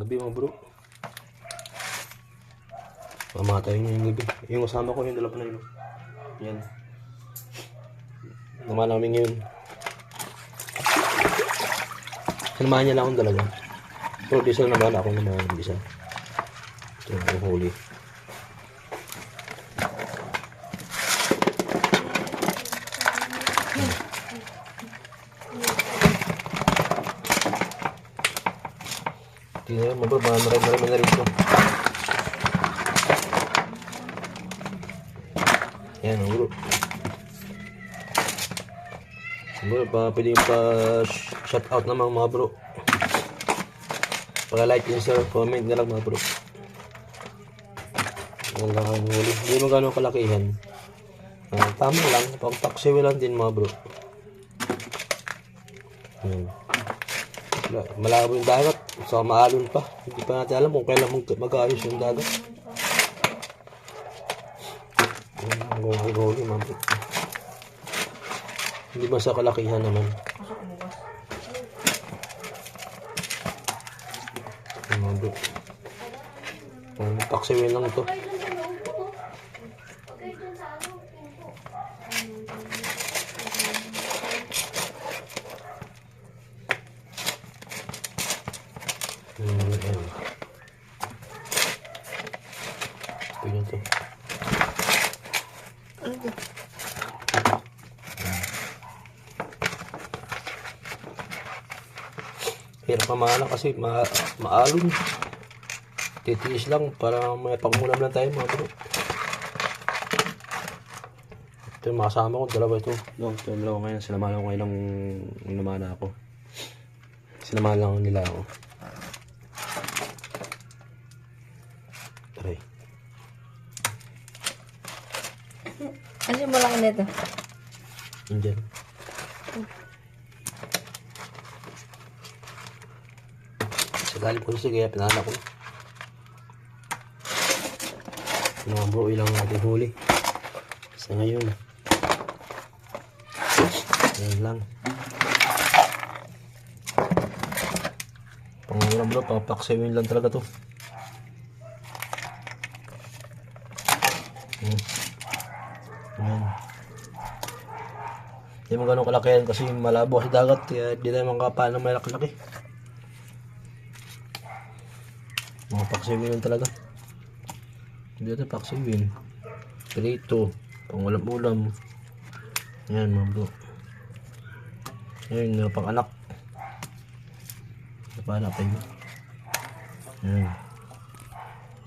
gabi mga bro. Mamatay niya yung gabi. Yung kasama ko yung dalawa na yun. Yan. Naman namin ngayon. Sinamahan niya lang akong dalawa. Pero diesel naman ako naman ng isa. Ito yung huli. Tingnan mo ba, marami na rin ito. Yan ang bro. Siguro pwede pa shout out naman mga bro. Pag-like and share, comment na lang mga bro. Yan lang ang huli. Hindi mo gano'ng kalakihan. Tama lang, pang taxiway lang din mga bro. Yan. Malabo yung dagat, so maalon pa. Hindi pa natin alam kung kailan mag-aayos yung dagat. Gawin mga bro. Hindi ba sa kalakihan naman. Mga bro. Taxiway lang ito. Pwede ito. Hirap pamana kasi maalon. Titiis lang para may pagmulam lang tayo mga bro. Ito yung makasama ko, dalawa ito. No, ito yung dalawa ngayon. Sinamahan ko ngayon ng inumana ako. Sinamahan lang nila ako. Taray. Ano yung malaki nito? Indian. Sa galing ko siya kaya pinala ko. Mga bro, ilang natin huli. Sa ngayon. Ayan lang. Pangulam bro, papaksewin lang talaga to. Ayan. Hindi mo ganun kalakihan kasi malabo sa dagat. Kaya hindi tayo makapaan ng malaki-laki. Mga paksewin lang talaga. Hindi ito paksewin. Prito. Pangulam-ulam. Ayan mga bro. Ayan, pang anak. Pang anak tayo. Ayan.